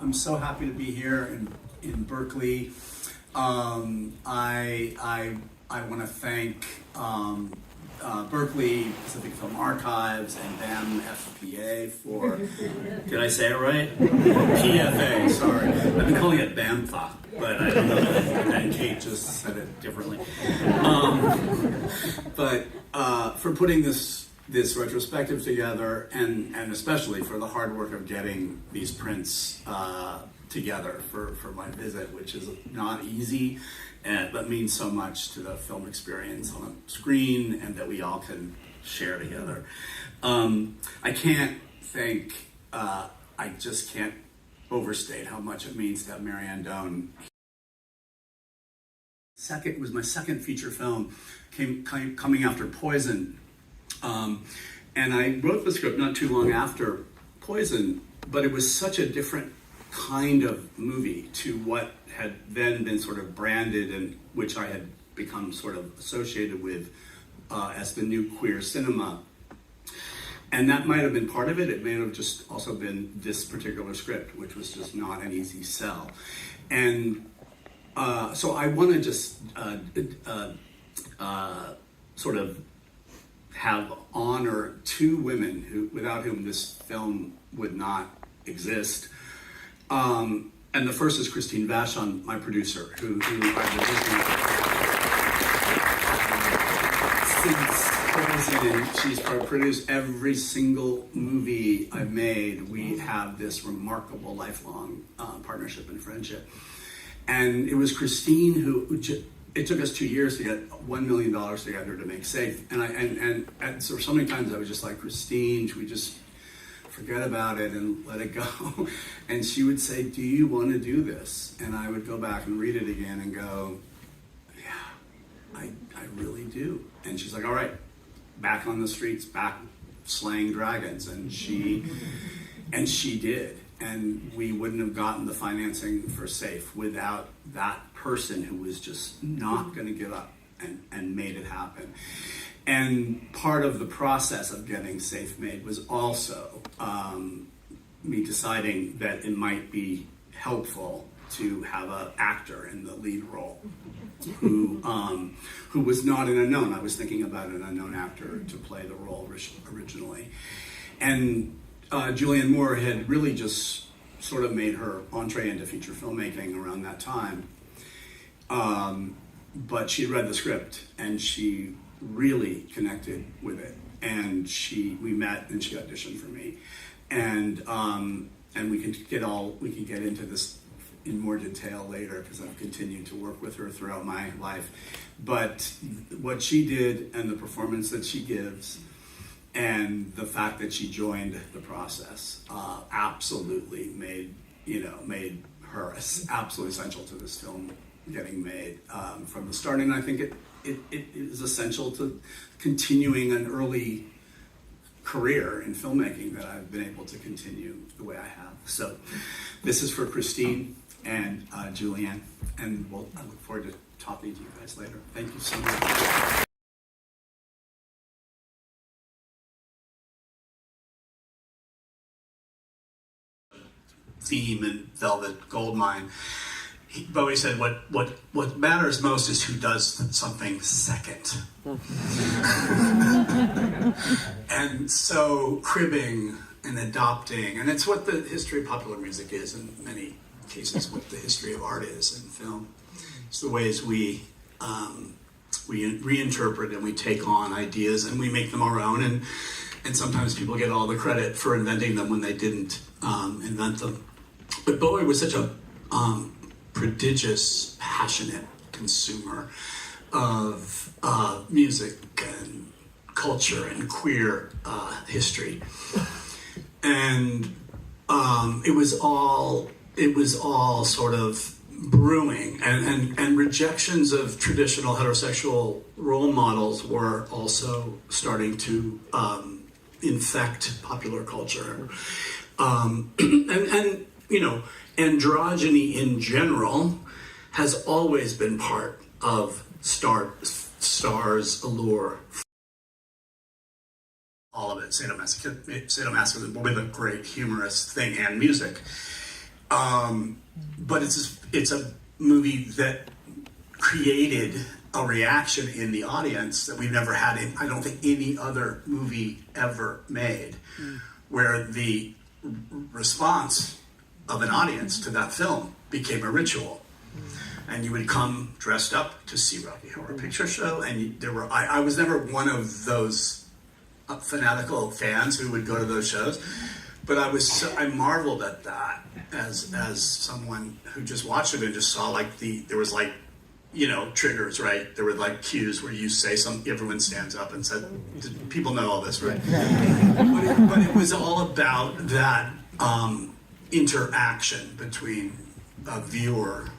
I'm so happy to be here in Berkeley. I want to thank Berkeley Pacific Film Archives and BAM FPA for, did I say it right? PFA, sorry. I've been calling it BAMFA, but I don't know, and Kate just said it differently. But for putting this retrospective together, and especially for the hard work of getting these prints together for my visit, which is not easy, but means so much to the film experience on a screen and that we all can share together. I can't think, I just can't overstate how much it means to have Marianne Doan. It was my second feature film, coming after Poison. And I wrote the script not too long after Poison, but it was such a different kind of movie to what had then been sort of branded and which I had become sort of associated with as the new queer cinema. And that might have been part of it. It may have just also been this particular script, which was just not an easy sell. And so I want to just sort of have honor two women without whom this film would not exist. And the first is Christine Vachon, my producer, who I've been working since Poison, and she's produced every single movie I've made. We have this remarkable lifelong partnership and friendship. And it was Christine who it took us 2 years to get $1 million together to make Safe. And so many times I was just like, Christine, should we just forget about it and let it go? And she would say, do you want to do this? And I would go back and read it again and go, yeah, I really do. And she's like, all right, back on the streets, back slaying dragons. And she did. And we wouldn't have gotten the financing for Safe without that person who was just not going to give up and made it happen. And part of the process of getting Safe made was also me deciding that it might be helpful to have an actor in the lead role who was not an unknown. I was thinking about an unknown actor to play the role originally. And Julianne Moore had really just sort of made her entree into feature filmmaking around that time. But she read the script and she really connected with it. And we met and she auditioned for me. And we can get into this in more detail later because I've continued to work with her throughout my life. But what she did and the performance that she gives and the fact that she joined the process absolutely made her absolutely essential to this film getting made from the start. And I think it is essential to continuing an early career in filmmaking that I've been able to continue the way I have. So this is for Christine and Julianne, and I look forward to talking to you guys later. Thank you so much. Theme in Velvet Goldmine. Bowie said, what matters most is who does something second. And so cribbing and adopting, and it's what the history of popular music is in many cases, what the history of art is in film. It's the ways we reinterpret and we take on ideas and we make them our own, and sometimes people get all the credit for inventing them when they didn't invent them. But Bowie was such a prodigious, passionate consumer of music and culture and queer history, and it was all sort of brewing, and rejections of traditional heterosexual role models were also starting to infect popular culture, and androgyny in general has always been part of stars' allure. All of it, sadomasochism with a great humorous thing and music. But it's a movie that created a reaction in the audience that we've never had in, I don't think, any other movie ever made, where the response of an audience to that film became a ritual. And you would come dressed up to see Rocky Horror Picture Show, and I was never one of those fanatical fans who would go to those shows, but I marveled at that as someone who just watched it and just saw there was triggers, right? There were like cues where you say something, everyone stands up and said, people know all this, right? but it was all about that interaction between a viewer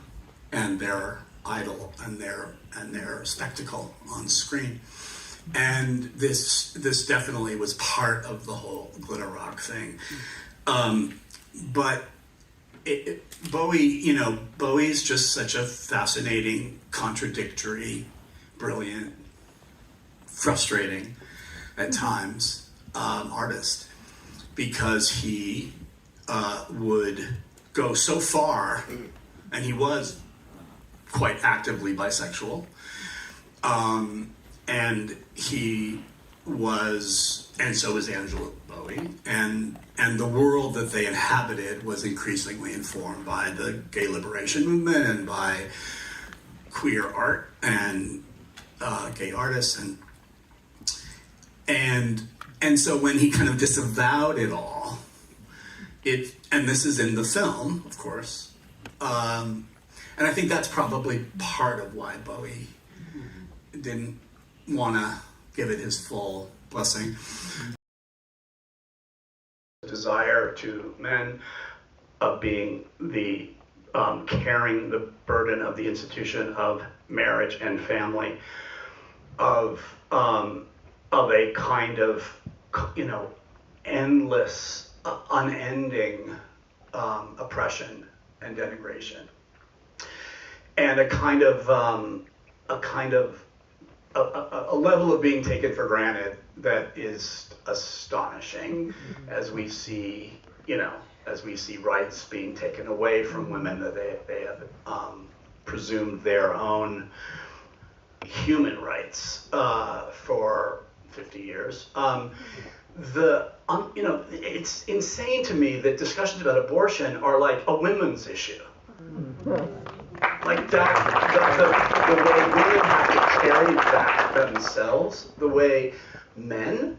and their idol and their spectacle on screen. And this definitely was part of the whole glitter rock thing. But Bowie's just such a fascinating, contradictory, brilliant, frustrating at times artist, because he would go so far, and he was quite actively bisexual, and he was, and so was Angela Bowie, and the world that they inhabited was increasingly informed by the gay liberation movement and by queer art and gay artists, and so when he kind of disavowed it all, and this is in the film, of course, and I think that's probably part of why Bowie didn't want to give it his full blessing. Desire to men of being carrying the burden of the institution of marriage and family, of a kind of endless, unending oppression and denigration, and a level of being taken for granted that is astonishing, as we see rights being taken away from women, that they have presumed their own human rights for 50 years. It's insane to me that discussions about abortion are like a women's issue. Like that, the way women have to carry that themselves, the way men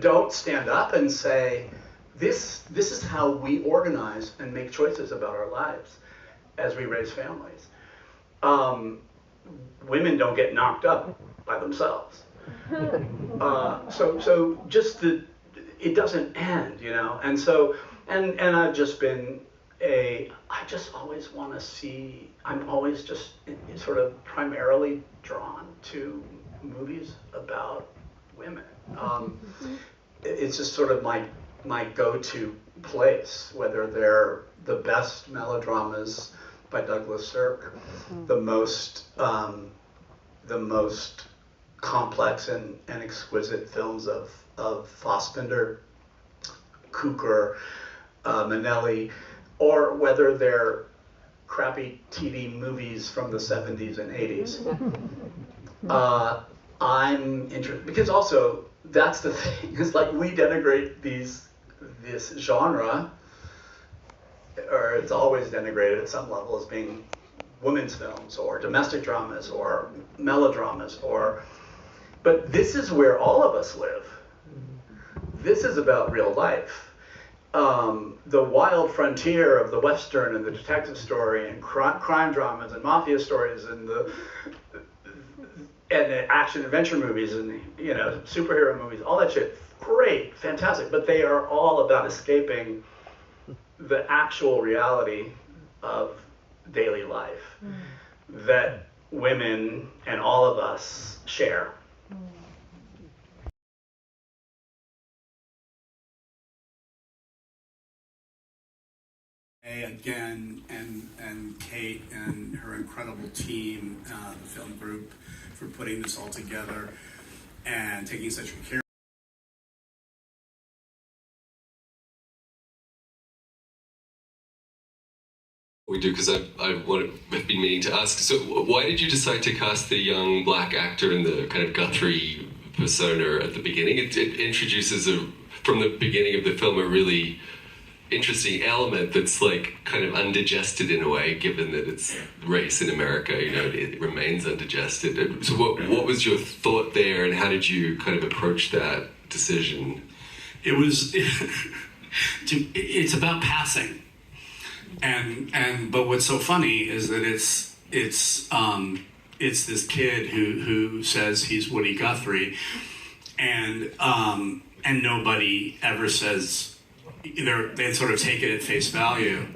don't stand up and say, this is how we organize and make choices about our lives as we raise families. Women don't get knocked up by themselves. So just it doesn't end, and so, and I've just been I just always want to see, I'm always just sort of primarily drawn to movies about women. It's just sort of my go-to place, whether they're the best melodramas by Douglas Sirk, the most complex and exquisite films of Fassbinder, Cukor, Minnelli, or whether they're crappy TV movies from the 70s and 80s. I'm interested, because also, that's the thing, is like we denigrate this genre, or it's always denigrated at some level as being women's films or domestic dramas or melodramas, but this is where all of us live. This is about real life. The wild frontier of the Western and the detective story and crime dramas and mafia stories and the action adventure movies and superhero movies, all that shit, great, fantastic, but they are all about escaping the actual reality of daily life that women and all of us share. Again, and Kate and her incredible team, the film group, for putting this all together and taking such care We do, because I've been meaning to ask. So, why did you decide to cast the young black actor in the kind of Guthrie persona at the beginning? It introduces from the beginning of the film a really interesting element that's like kind of undigested in a way, given that it's race in America. You know, it remains undigested. So, what was your thought there, and how did you kind of approach that decision? It was. It's about passing. But what's so funny is that it's this kid who says he's Woody Guthrie, and nobody ever says, they sort of take it at face value,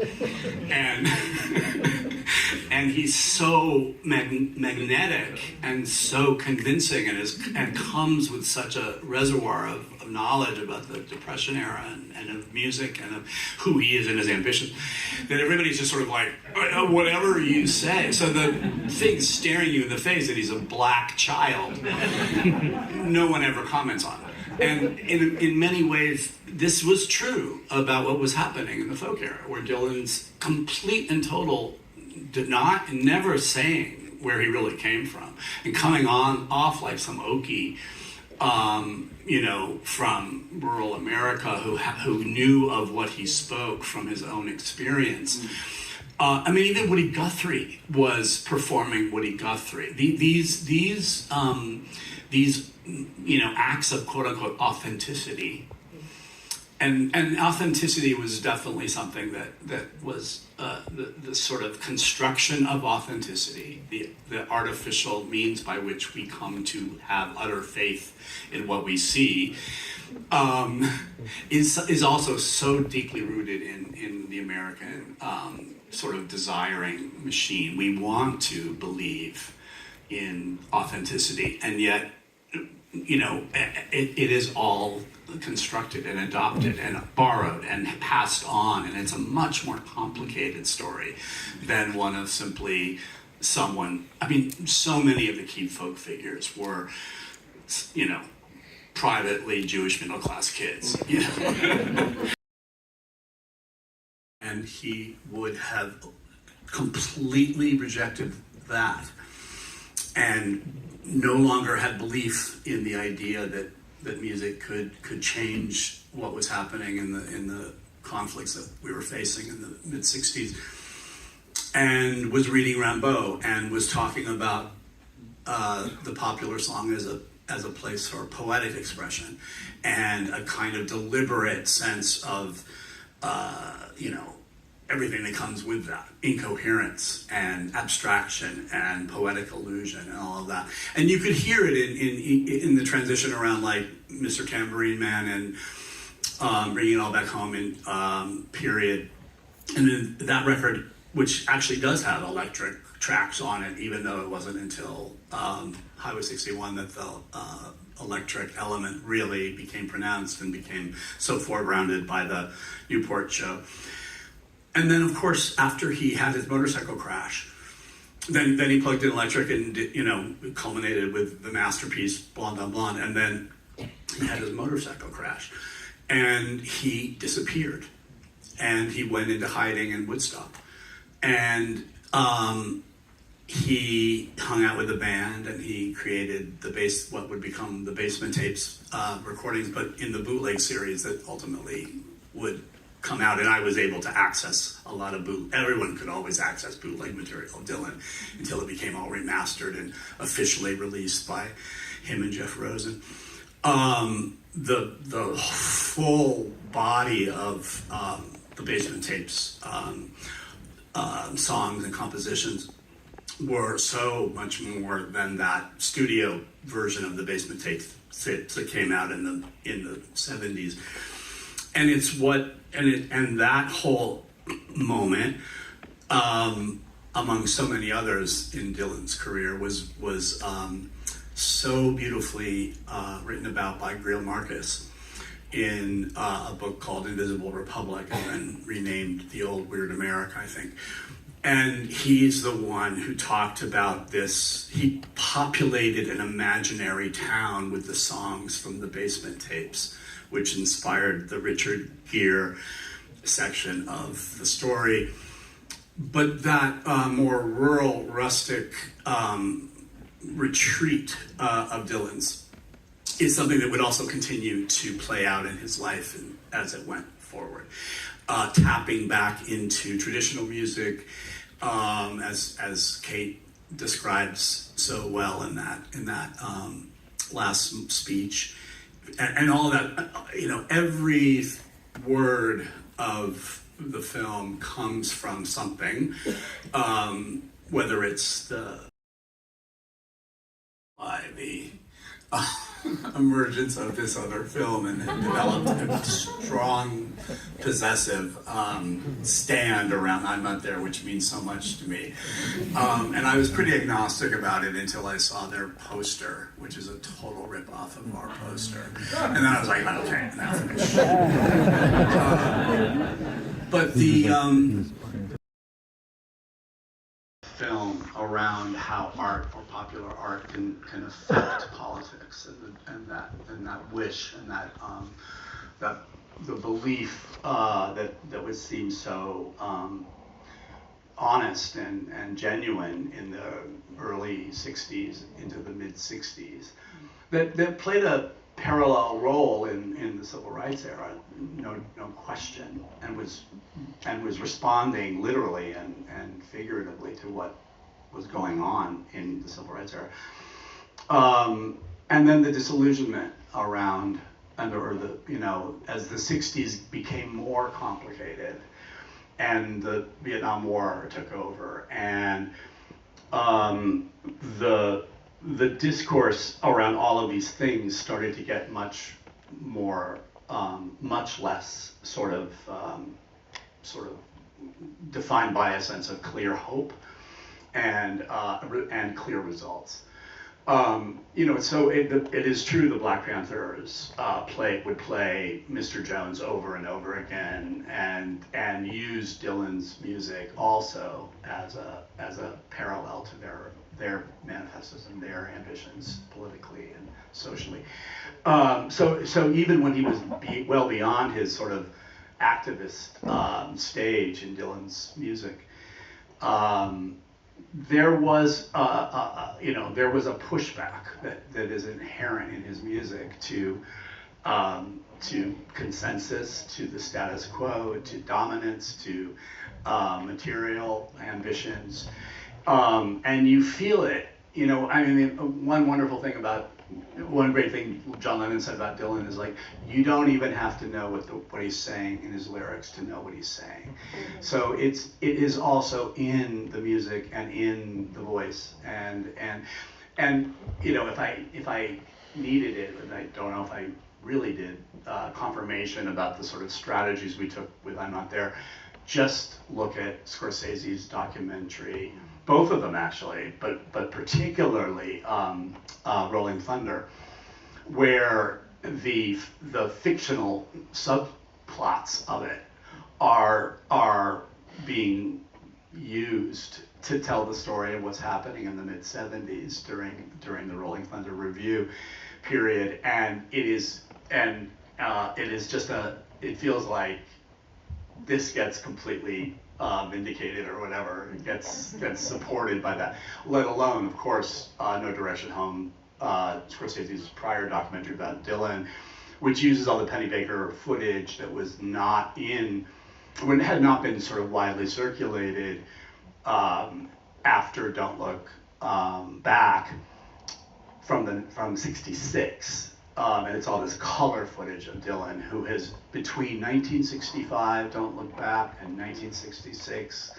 and he's so magnetic and so convincing, and comes with such a reservoir of knowledge about the Depression era and of music and of who he is and his ambitions, that everybody's just sort of like, whatever you say. So the thing's staring you in the face that he's a black child. No one ever comments on it. And in many ways, this was true about what was happening in the folk era, where Dylan's complete and total never saying where he really came from, and coming off like some Okie, from rural America, who knew of what he spoke from his own experience. Even Woody Guthrie was performing Woody Guthrie. These acts of quote unquote authenticity, and authenticity was definitely something that was the sort of construction of authenticity, the artificial means by which we come to have utter faith in what we see, is also so deeply rooted in the American sort of desiring machine. We want to believe in authenticity, and yet, it is all constructed and adopted and borrowed and passed on, and it's a much more complicated story than one of simply someone. So many of the key folk figures were, privately Jewish middle-class kids, and he would have completely rejected that and no longer had belief in the idea that music could change what was happening in the conflicts that we were facing in the mid-60s, and was reading Rimbaud and was talking about the popular song as a place for poetic expression and a kind of deliberate sense of everything that comes with that, incoherence and abstraction and poetic illusion and all of that. And you could hear it in the transition around like Mr. Tambourine Man and Bringing It All Back Home in period. And then that record, which actually does have electric tracks on it, even though it wasn't until Highway 61 that the electric element really became pronounced and became so foregrounded by the Newport show. And then, of course, after he had his motorcycle crash, then he plugged in electric and, it culminated with the masterpiece Blonde on Blonde. And then he had his motorcycle crash, and he disappeared, and he went into hiding in Woodstock, and he hung out with the band, and he created what would become the Basement Tapes recordings, but in the bootleg series that ultimately would come out, and I was able to access a lot of everyone could always access bootleg material of Dylan until it became all remastered and officially released by him and Jeff Rosen. The full body of the Basement Tapes songs and compositions were so much more than that studio version of the Basement Tapes that came out in the 70s. And it's and that whole moment, among so many others in Dylan's career, was so beautifully written about by Greil Marcus in a book called Invisible Republic, and then renamed The Old Weird America, I think. And he's the one who talked about this. He populated an imaginary town with the songs from the Basement Tapes, which inspired the Richard Gere section of the story. But that more rural, rustic retreat of Dylan's is something that would also continue to play out in his life and as it went forward. Tapping back into traditional music, as Kate describes so well in that last speech, and all that. Every word of the film comes from something, whether it's the emergence of this other film and it developed a strong possessive stand around I'm Not There, which means so much to me. And I was pretty agnostic about it until I saw their poster, which is a total ripoff of our poster. And then I was like, okay, now finish. But the film around how art or popular art can affect politics and that wish and that the belief that would seem so honest and genuine in the early 60s into the mid 60s that played a parallel role in the civil rights era, no question, and was responding literally and figuratively to what was going on in the civil rights era. And then the disillusionment around as the 60s became more complicated and the Vietnam War took over and the discourse around all of these things started to get much less sort of defined by a sense of clear hope and clear results. So it is true the Black Panthers would play Mr. Jones over and over again and use Dylan's music also as a parallel to their manifestos and their ambitions politically and socially. So even when he was well beyond his sort of activist stage in Dylan's music, there was a pushback that is inherent in his music to consensus, to the status quo, to dominance, to material ambitions, and you feel it. One great thing John Lennon said about Dylan is like, you don't even have to know what he's saying in his lyrics to know what he's saying. So it is also in the music and in the voice and if I needed it, and I don't know if I really did, confirmation about the sort of strategies we took with I'm Not There, just look at Scorsese's documentary, both of them actually, but particularly Rolling Thunder, where the fictional subplots of it are being used to tell the story of what's happening in the mid 70s during the Rolling Thunder review period, and it feels like this gets completely vindicated or whatever, it gets supported by that, let alone, of course, No Direction Home, Scorsese's prior documentary about Dylan, which uses all the Pennybaker footage that was had not been sort of widely circulated after Don't Look Back from '66. And it's all this color footage of Dylan, who has, between 1965, Don't Look Back, and 1966,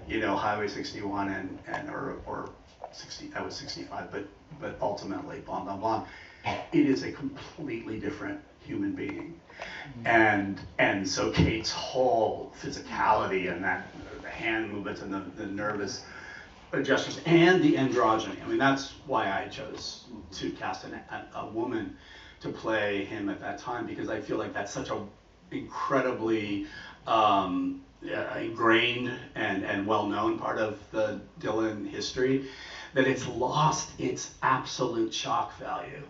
Highway 61 or 60, that was 65, but ultimately, Blah, Blah, Blah. It is a completely different human being. And so Kate's whole physicality and the hand movements and the nervous gestures and the androgyny. I mean, that's why I chose to cast a woman to play him at that time, because I feel like that's such a incredibly ingrained and well-known part of the Dylan history, that it's lost its absolute shock value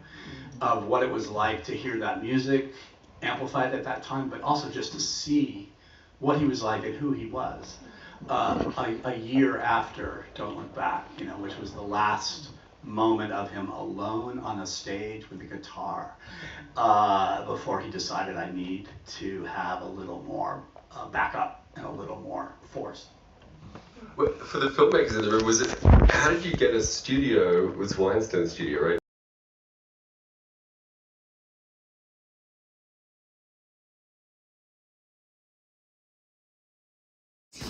of what it was like to hear that music amplified at that time, but also just to see what he was like and who he was. a year after Don't Look Back, which was the last moment of him alone on a stage with a guitar, before he decided I need to have a little more backup and a little more force. Well, for the filmmakers in the room, how did you get a studio? It was Weinstein's studio, right?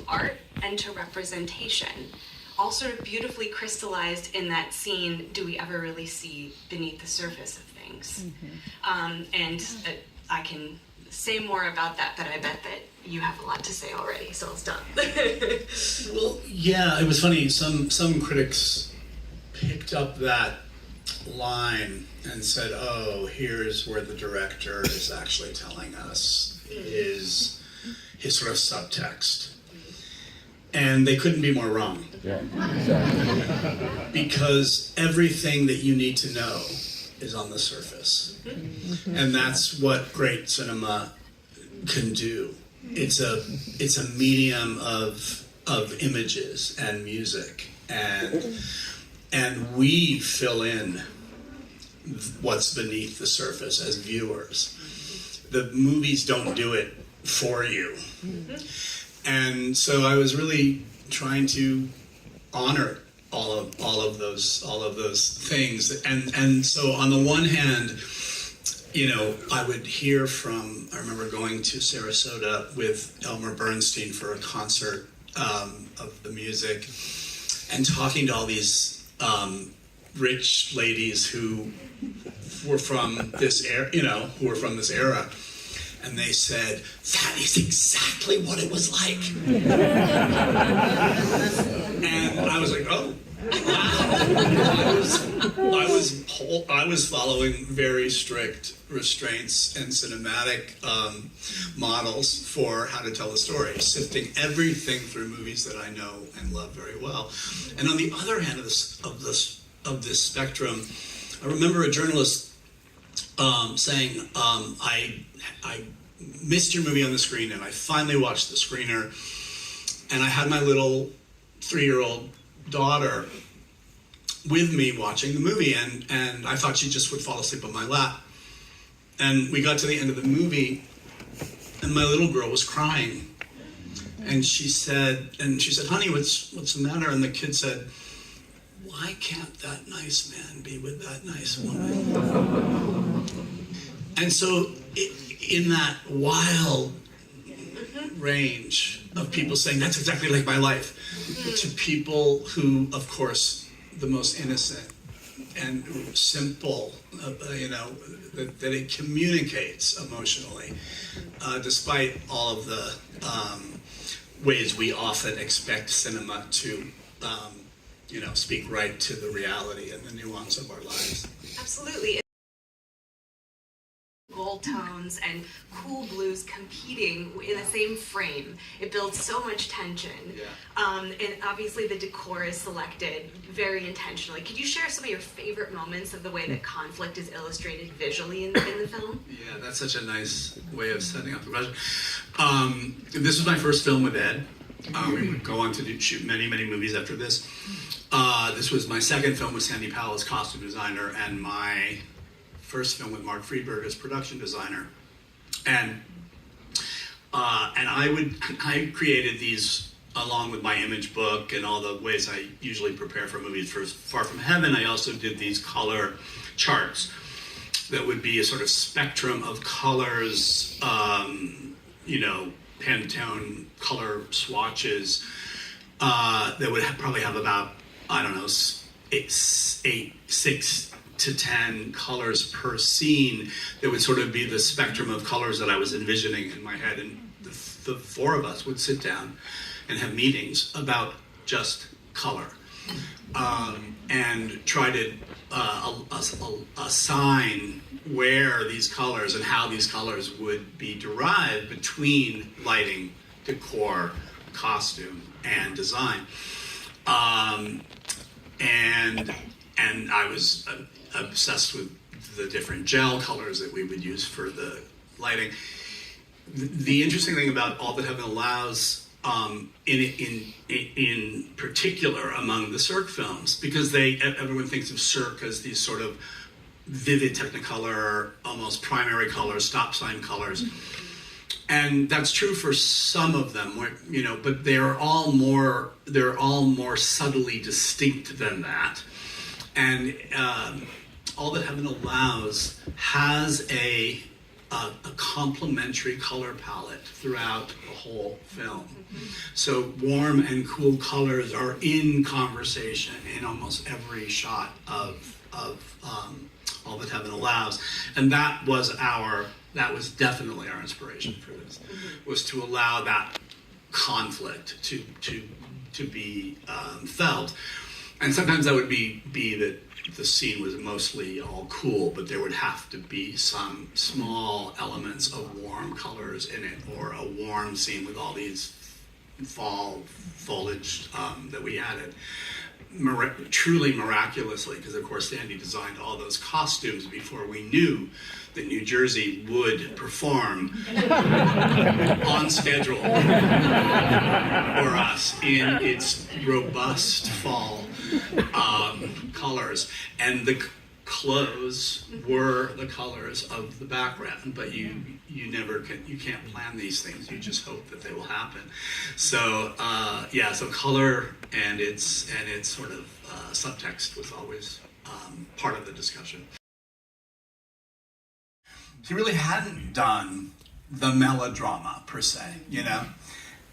Art and to representation, all sort of beautifully crystallized in that scene. Do we ever really see beneath the surface of things? I can say more about that, but I bet that you have a lot to say already, so I'll stop. Well, yeah, it was funny. Some critics picked up that line and said, "Oh, here's where the director is actually telling us his sort of subtext." And they couldn't be more wrong. Yeah, exactly. Because everything that you need to know is on the surface. And that's what great cinema can do. It's a medium of images and music, and we fill in what's beneath the surface as viewers. The movies don't do it for you. And so I was really trying to honor all of those things. And so on the one hand, I would hear I remember going to Sarasota with Elmer Bernstein for a concert of the music, and talking to all these rich ladies who were from this era, and they said, "That is exactly what it was like." And I was like, "Oh, wow." I was following very strict restraints and cinematic models for how to tell a story, sifting everything through movies that I know and love very well. And on the other hand of this spectrum, I remember a journalist saying, I missed your movie on the screen, and I finally watched the screener, and I had my little 3-year-old daughter with me watching the movie, and I thought she just would fall asleep on my lap. And we got to the end of the movie, and my little girl was crying, and she said, "Honey, what's the matter?" And the kid said, "Why can't that nice man be with that nice woman?" And so in that wild range of people saying, "That's exactly like my life," to people who, of course, the most innocent and simple, that it communicates emotionally, despite all of the ways we often expect cinema to speak right to the reality and the nuance of our lives. Absolutely. Gold tones and cool blues competing in the same frame. It builds so much tension. Yeah. And obviously the decor is selected very intentionally. Could you share some of your favorite moments of the way that conflict is illustrated visually in the film? Yeah, that's such a nice way of setting up the question. This was my first film with Ed. We would go on to shoot many, many movies after this. This was my second film with Sandy Powell as costume designer, and my first film with Mark Friedberg as production designer. And I created these along with my image book and all the ways I usually prepare for movies. For Far From Heaven, I also did these color charts that would be a sort of spectrum of colors, Pantone color swatches that would probably have about, 6 to 10 colors per scene that would sort of be the spectrum of colors that I was envisioning in my head. And the four of us would sit down and have meetings about just color and try to assign where these colors and how these colors would be derived between lighting, decor, costume, and design. And I was obsessed with the different gel colors that we would use for the lighting. The interesting thing about All That Heaven Allows in particular among the Cirque films, because everyone thinks of Cirque as these sort of vivid Technicolor, almost primary colors, stop sign colors, and that's true for some of them. But they're all more subtly distinct than that. And All That Heaven Allows has a complementary color palette throughout the whole film. So warm and cool colors are in conversation in almost every shot of All That Heaven Allows, and that was definitely our inspiration for this, was to allow that conflict to be felt. And sometimes that would be that the scene was mostly all cool, but there would have to be some small elements of warm colors in it, or a warm scene with all these fall foliage that we added. Truly miraculously, because of course Sandy designed all those costumes before we knew that New Jersey would perform on schedule for us in its robust fall colors, and the clothes were the colors of the background, but you can't plan these things, you just hope that they will happen. So so color and its sort of subtext was always part of the discussion. He really hadn't done the melodrama per se,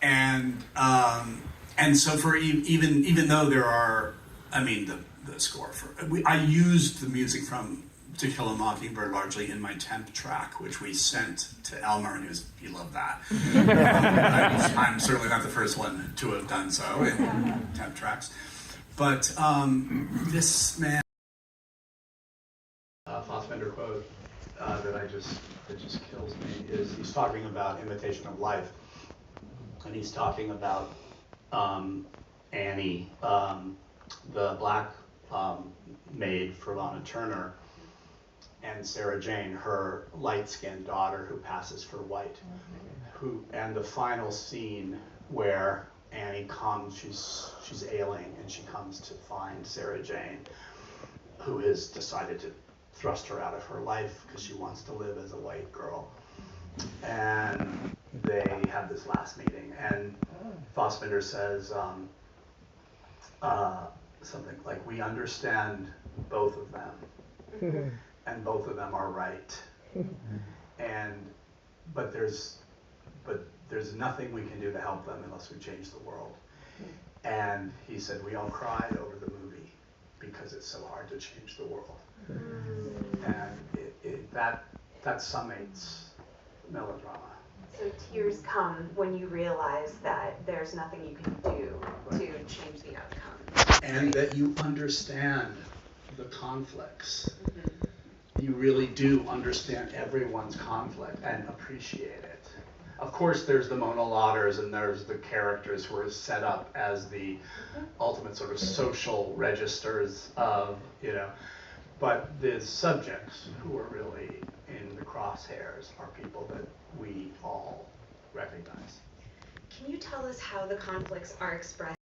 and so for even though there are, the score I used the music from To Kill a Mockingbird largely in my temp track, which we sent to Elmer, and he loved that. I'm certainly not the first one to have done so in temp tracks, but this man, Fassbender quote that just kills me is, he's talking about Imitation of Life, and he's talking about Annie, the black maid for Lana Turner, and Sarah Jane, her light-skinned daughter who passes for white, and the final scene where Annie comes, she's ailing, and she comes to find Sarah Jane, who has decided to thrust her out of her life because she wants to live as a white girl. And they have this last meeting, and Fassbender says something like, "We understand both of them, and both of them are right. But there's nothing we can do to help them unless we change the world." And he said, "We all cried over the movie because it's so hard to change the world." And that summates melodrama. So tears come when you realize that there's nothing you can do to change the outcome. And that you understand the conflicts. You really do understand everyone's conflict and appreciate it. Of course, there's the monologuers and there's the characters who are set up as the ultimate sort of social registers of, but the subjects who are really in the crosshairs are people that we all recognize. Can you tell us how the conflicts are expressed